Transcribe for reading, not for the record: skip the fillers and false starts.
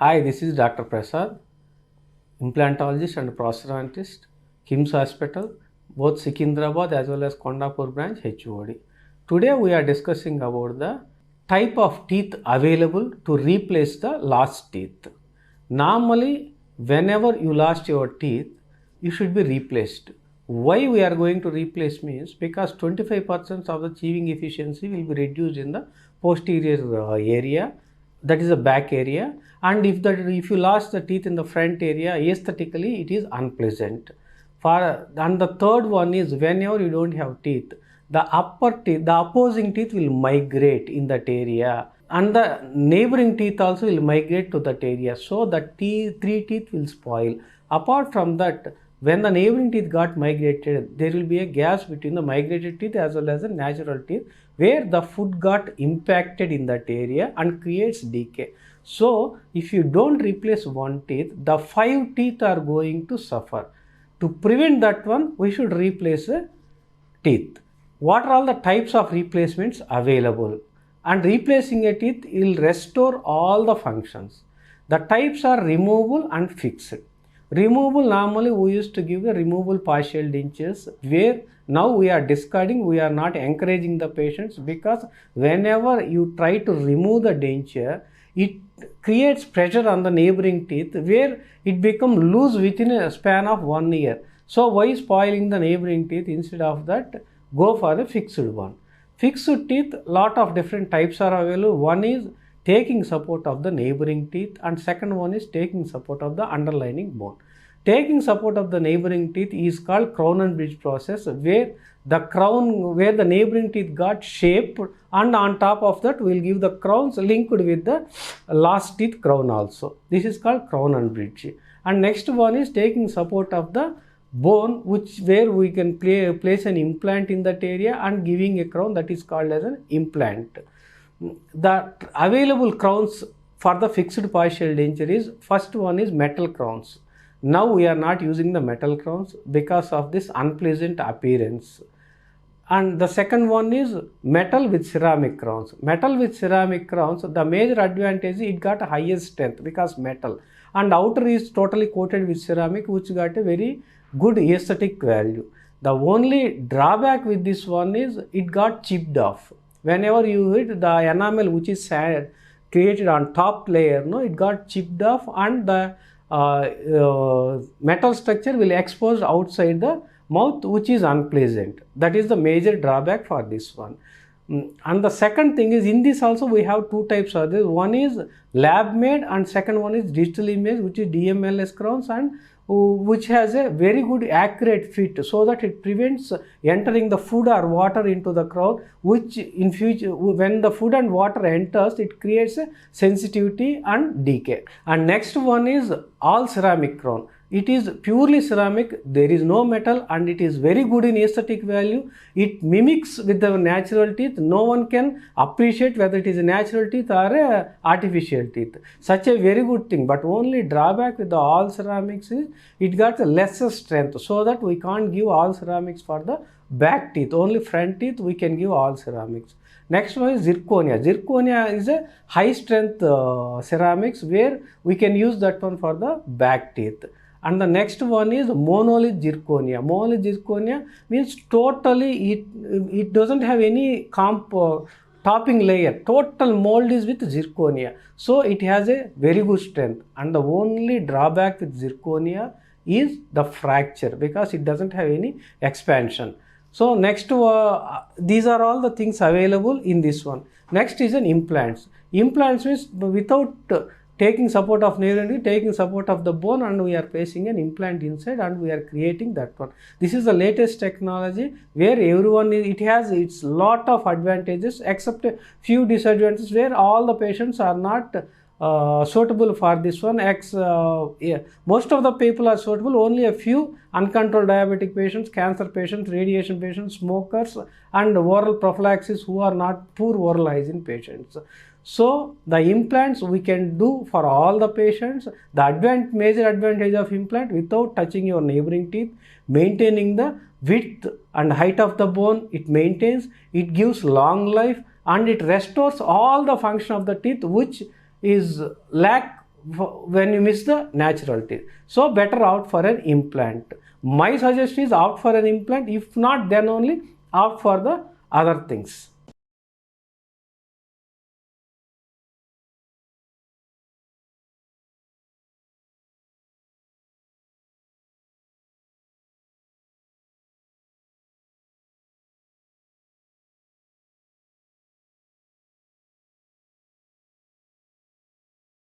Hi, this is Dr. Prasad, implantologist and prosthodontist, KIMS Hospital, both Secunderabad as well as Kondapur branch HOD. Today we are discussing about the type of teeth available to replace the lost teeth. Normally, whenever you lost your teeth, you should be replaced. Why we are going to replace means because 25% of the chewing efficiency will be reduced in the posterior area, that is the back area, and if you lost the teeth in the front area, aesthetically it is unpleasant. And the third one is whenever you don't have teeth, the upper teeth, the opposing teeth will migrate in that area, and the neighboring teeth also will migrate to that area, so the three teeth will spoil. Apart from that, when the neighboring teeth got migrated, there will be a gap between the migrated teeth as well as the natural teeth, where the food got impacted in that area and creates decay. So if you don't replace one teeth, the 5 teeth are going to suffer. To prevent that one, we should replace a teeth. What are all the types of replacements available? And replacing a teeth will restore all the functions. The types are removable and fixed. Removable, normally we used to give the removable partial dentures, where now we are discarding, we are not encouraging the patients, because whenever you try to remove the denture, it creates pressure on the neighboring teeth, where it becomes loose within a span of 1 year. So why spoiling the neighboring teeth? Instead of that, go for a fixed one. Fixed teeth, lot of different types are available. One is taking support of the neighboring teeth, and second one is taking support of the underlying bone. Taking support of the neighboring teeth is called crown and bridge process, where the neighboring teeth got shaped, and on top of that we will give the crowns linked with the last teeth crown also. This is called crown and bridge. And next one is taking support of the bone, where we can place an implant in that area and giving a crown, that is called as an implant. The available crowns for the fixed partial denture is, first one is metal crowns. Now we are not using the metal crowns because of this unpleasant appearance. And the second one is metal with ceramic crowns. Metal with ceramic crowns, the major advantage is it got a higher strength because metal, and outer is totally coated with ceramic, which got a very good aesthetic value. The only drawback with this one is it got chipped off. Whenever you hit the enamel, which is created on top layer, it got chipped off, and the metal structure will expose outside the mouth, which is unpleasant. That is the major drawback for this one. And the second thing is, in this also we have two types of this. One is lab made, and second one is digital image, which is DMLS crowns, and which has a very good accurate fit, so that it prevents entering the food or water into the crown, which in future, when the food and water enters, it creates a sensitivity and decay. And next one is all ceramic crown. It is purely ceramic, there is no metal, and it is very good in aesthetic value. It mimics with the natural teeth. No one can appreciate whether it is a natural teeth or a artificial teeth. Such a very good thing, but only drawback with the all ceramics is it got a lesser strength, so that we can't give all ceramics for the back teeth. Only front teeth we can give all ceramics. Next one is zirconia. Zirconia is a high strength ceramics, where we can use that one for the back teeth. And the next one is monolith zirconia. Monolith zirconia means totally it doesn't have any topping layer. Total mold is with zirconia. So it has a very good strength. And the only drawback with zirconia is the fracture, because it doesn't have any expansion. So next, these are all the things available in this one. Next is an implants. Implants means without taking support of neighboring, taking support of the bone, and we are placing an implant inside, and we are creating that one. This is the latest technology, where everyone it has its lot of advantages except a few disadvantages, where all the patients are not suitable for this one. Most of the people are suitable, only a few uncontrolled diabetic patients, cancer patients, radiation patients, smokers, and oral prophylaxis who are not poor oral hygiene patients. So the implants we can do for all the patients. The major advantage of implant, without touching your neighboring teeth, maintaining the width and height of the bone, it maintains, it gives long life, and it restores all the function of the teeth which is lack when you miss the natural teeth. So better opt for an implant. My suggestion is opt for an implant. If not, then only opt for the other things.